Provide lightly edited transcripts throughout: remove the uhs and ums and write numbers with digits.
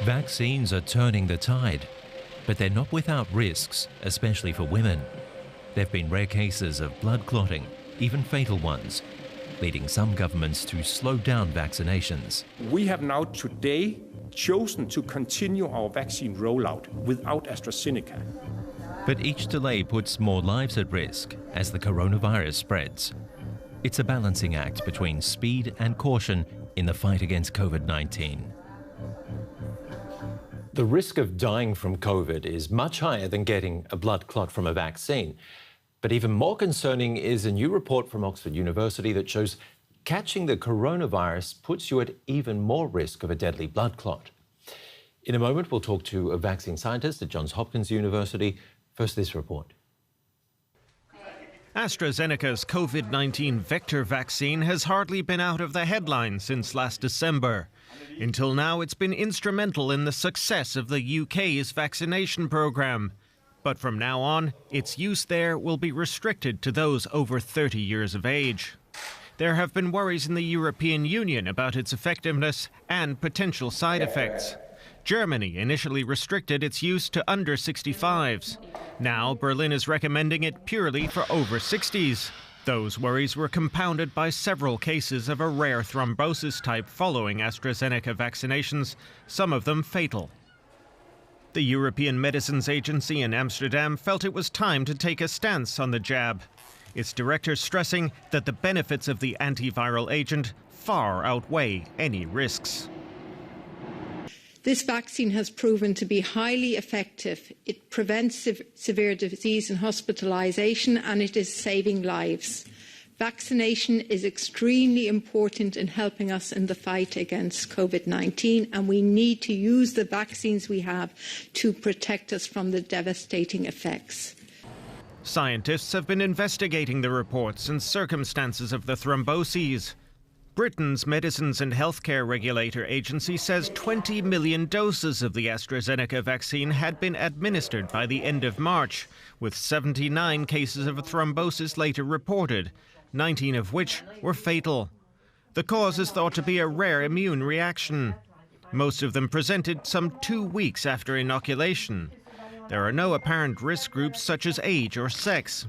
Vaccines are turning the tide, but they're not without risks, especially for women. There have been rare cases of blood clotting, even fatal ones, leading some governments to slow down vaccinations. We have now today chosen to continue our vaccine rollout without AstraZeneca. But each delay puts more lives at risk as the coronavirus spreads. It's a balancing act between speed and caution in the fight against COVID-19. The risk of dying from COVID is much higher than getting a blood clot from a vaccine. But even more concerning is a new report from Oxford University that shows catching the coronavirus puts you at even more risk of a deadly blood clot. In a moment, we'll talk to a vaccine scientist at Johns Hopkins University. First, this report. AstraZeneca's COVID-19 vector vaccine has hardly been out of the headlines since last December. Until now, it's been instrumental in the success of the UK's vaccination programme. But from now on, its use there will be restricted to those over 30 years of age. There have been worries in the European Union about its effectiveness and potential side effects. Germany initially restricted its use to under 65s. Now Berlin is recommending it purely for over 60s. Those worries were compounded by several cases of a rare thrombosis type following AstraZeneca vaccinations, some of them fatal. The European Medicines Agency in Amsterdam felt it was time to take a stance on the jab. Its director stressing that the benefits of the antiviral agent far outweigh any risks. This vaccine has proven to be highly effective. It prevents severe disease and hospitalisation, and it is saving lives. Vaccination is extremely important in helping us in the fight against COVID-19, and we need to use the vaccines we have to protect us from the devastating effects. Scientists have been investigating the reports and circumstances of the thromboses. Britain's Medicines and Healthcare Regulator Agency says 20 million doses of the AstraZeneca vaccine had been administered by the end of March, with 79 cases of thrombosis later reported, 19 of which were fatal. The cause is thought to be a rare immune reaction. Most of them presented some 2 weeks after inoculation. There are no apparent risk groups such as age or sex.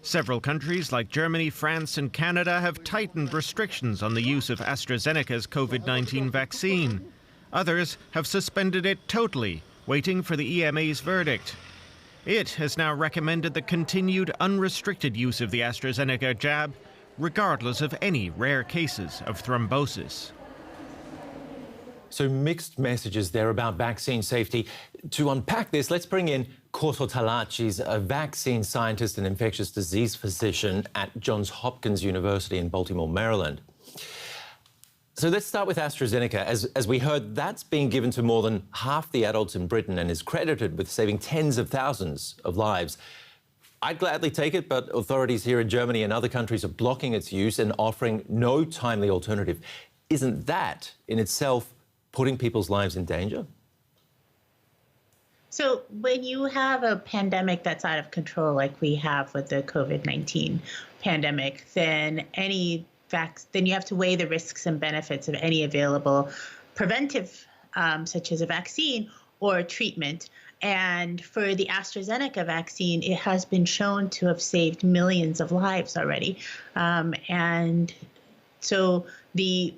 Several countries like Germany, France and Canada have tightened restrictions on the use of AstraZeneca's COVID-19 vaccine. Others have suspended it totally, waiting for the EMA's verdict. It has now recommended the continued unrestricted use of the AstraZeneca jab, regardless of any rare cases of thrombosis. So mixed messages there about vaccine safety. To unpack this, let's bring in Corto Talacis, a vaccine scientist and infectious disease physician at Johns Hopkins University in Baltimore, Maryland. So let's start with AstraZeneca. As we heard, that's being given to more than half the adults in Britain and is credited with saving tens of thousands of lives. I'd gladly take it, but authorities here in Germany and other countries are blocking its use and offering no timely alternative. Isn't that in itself putting people's lives in danger? So when you have a pandemic that's out of control, like we have with the COVID-19 pandemic, then you have to weigh the risks and benefits of any available preventive, such as a vaccine or a treatment. And for the AstraZeneca vaccine, it has been shown to have saved millions of lives already. And so the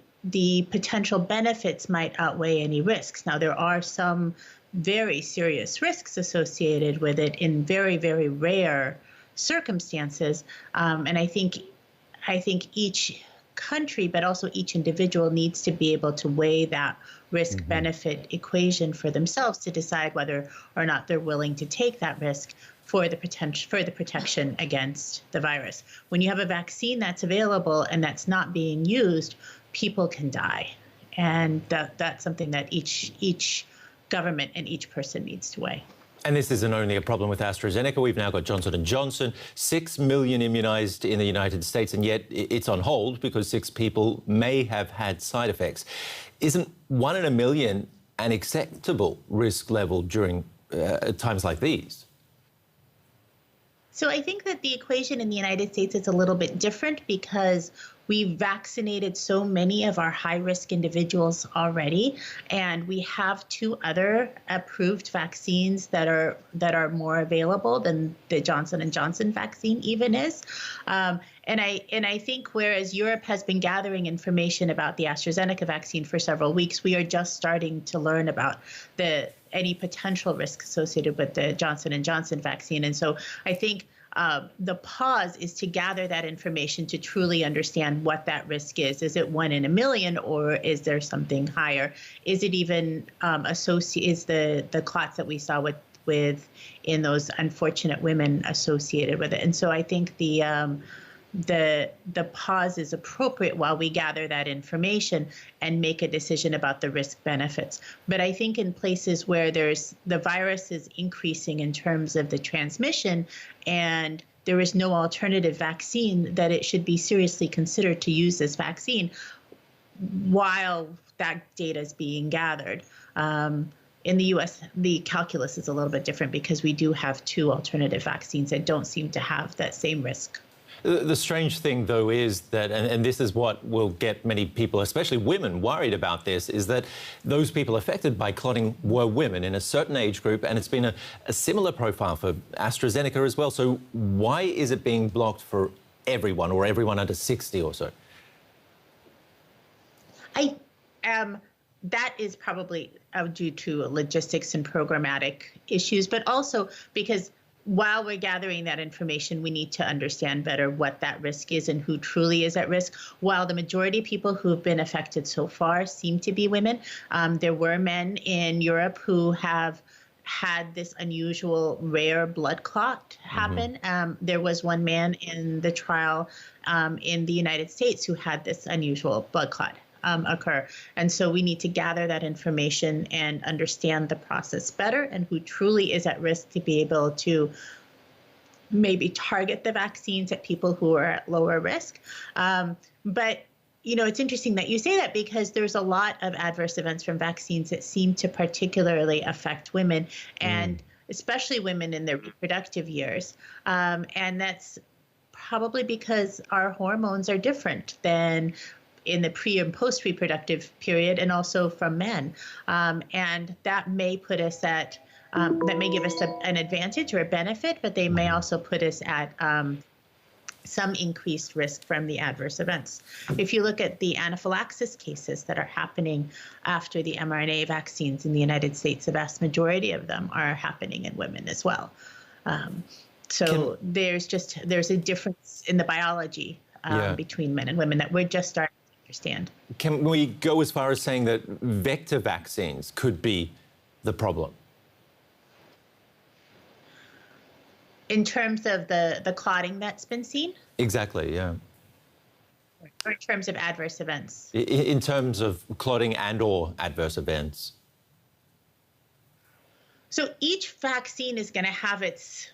potential benefits might outweigh any risks. Now, there are some very serious risks associated with it in very, very rare circumstances. And I think each country, but also each individual, needs to be able to weigh that risk-benefit equation for themselves to decide whether or not they're willing to take that risk for the protection against the virus. When you have a vaccine that's available and that's not being used, people can die, and that's something that each government and each person needs to weigh. And this isn't only a problem with AstraZeneca. We've now got Johnson & Johnson, 6 million immunised in the United States, and yet it's on hold because 6 people may have had side effects. Isn't 1 in a million an acceptable risk level during times like these? So I think that the equation in the United States is a little bit different because we vaccinated so many of our high-risk individuals already, and we have 2 other approved vaccines that are more available than the Johnson & Johnson vaccine even is. And I think whereas Europe has been gathering information about the AstraZeneca vaccine for several weeks, we are just starting to learn about any potential risk associated with the Johnson & Johnson vaccine. And so I think the pause is to gather that information to truly understand what that risk is. Is it 1 in a million, or is there something higher? Is it even is the clots that we saw with in those unfortunate women associated with it? And so I think the pause is appropriate while we gather that information and make a decision about the risk benefits. But I think in places where the virus is increasing in terms of the transmission and there is no alternative vaccine, that it should be seriously considered to use this vaccine while that data is being gathered. In the U.S., the calculus is a little bit different because we do have 2 alternative vaccines that don't seem to have that same risk. The strange thing, though, is that, and this is what will get many people, especially women, worried about this, is that those people affected by clotting were women in a certain age group, and it's been a similar profile for AstraZeneca as well. So why is it being blocked for everyone, or everyone under 60 or so? That is probably due to logistics and programmatic issues, but also because while we're gathering that information, we need to understand better what that risk is and who truly is at risk. While the majority of people who have been affected so far seem to be women, there were men in Europe who have had this unusual rare blood clot happen. There was one man in the trial in the United States who had this unusual blood clot occur. And so we need to gather that information and understand the process better and who truly is at risk to be able to maybe target the vaccines at people who are at lower risk. But, you know, it's interesting that you say that because there's a lot of adverse events from vaccines that seem to particularly affect women and especially women in their reproductive years. And that's probably because our hormones are different than in the pre and post reproductive period, and also from men. And that may put us at, that may give us an advantage or a benefit, but they may also put us at some increased risk from the adverse events. If you look at the anaphylaxis cases that are happening after the mRNA vaccines in the United States, the vast majority of them are happening in women as well. There's a difference in the biology between men and women that we're just starting to understand. Can we go as far as saying that vector vaccines could be the problem? In terms of the clotting that's been seen? Exactly, yeah. Or in terms of adverse events? In terms of clotting and or adverse events. So each vaccine is going to have its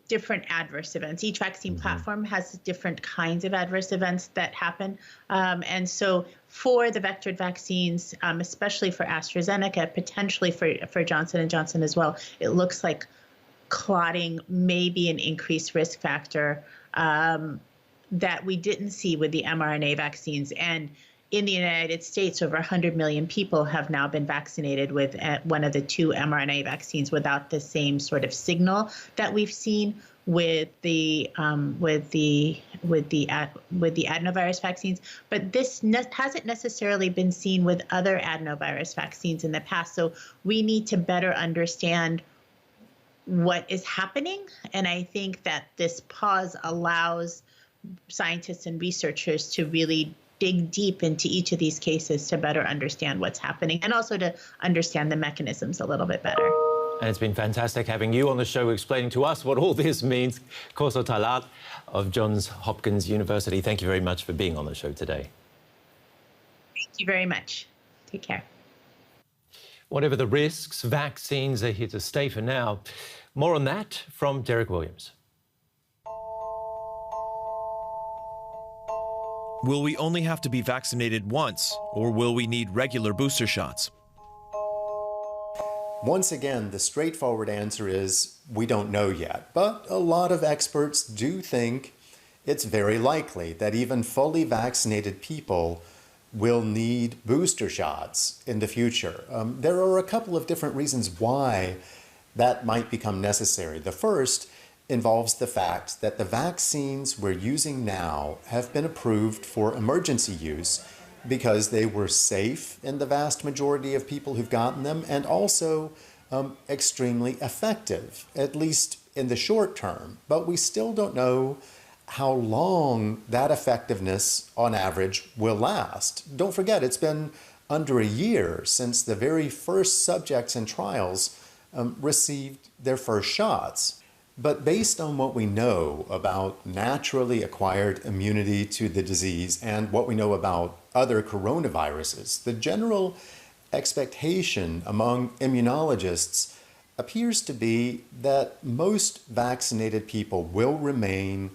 different adverse events. Each vaccine platform has different kinds of adverse events that happen. And so for the vectored vaccines, especially for AstraZeneca, potentially for Johnson & Johnson as well, it looks like clotting may be an increased risk factor that we didn't see with the mRNA vaccines. And in the United States, over 100 million people have now been vaccinated with one of the two mRNA vaccines without the same sort of signal that we've seen with the adenovirus vaccines. But this hasn't necessarily been seen with other adenovirus vaccines in the past. So we need to better understand what is happening. And I think that this pause allows scientists and researchers to really dig deep into each of these cases to better understand what's happening and also to understand the mechanisms a little bit better. And it's been fantastic having you on the show explaining to us what all this means. Koso Talat of Johns Hopkins University, thank you very much for being on the show today. Thank you very much. Take care. Whatever the risks, vaccines are here to stay for now. More on that from Derek Williams. Will we only have to be vaccinated once, or will we need regular booster shots? Once again, the straightforward answer is we don't know yet, but a lot of experts do think it's very likely that even fully vaccinated people will need booster shots in the future. There are a couple of different reasons why that might become necessary. The first involves the fact that the vaccines we're using now have been approved for emergency use because they were safe in the vast majority of people who've gotten them, and also extremely effective, at least in the short term. But we still don't know how long that effectiveness on average will last. Don't forget, it's been under a year since the very first subjects in trials received their first shots. But based on what we know about naturally acquired immunity to the disease and what we know about other coronaviruses, the general expectation among immunologists appears to be that most vaccinated people will remain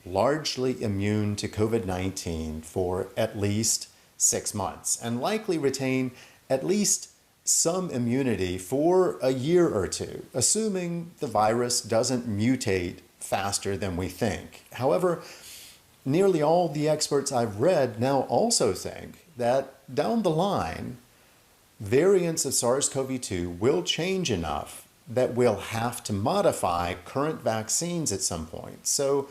largely immune to COVID-19 for at least 6 months and likely retain at least some immunity for a year or two, assuming the virus doesn't mutate faster than we think. However, nearly all the experts I've read now also think that down the line, variants of SARS-CoV-2 will change enough that we'll have to modify current vaccines at some point. So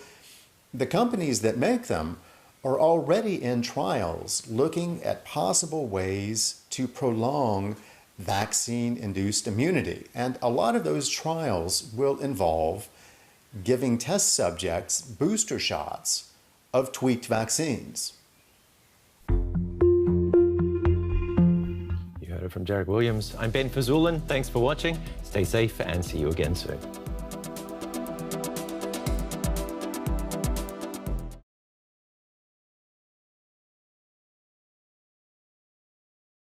the companies that make them are already in trials looking at possible ways to prolong vaccine-induced immunity. And a lot of those trials will involve giving test subjects booster shots of tweaked vaccines. You heard it from Derek Williams. I'm Ben Fazulin. Thanks for watching. Stay safe and see you again soon.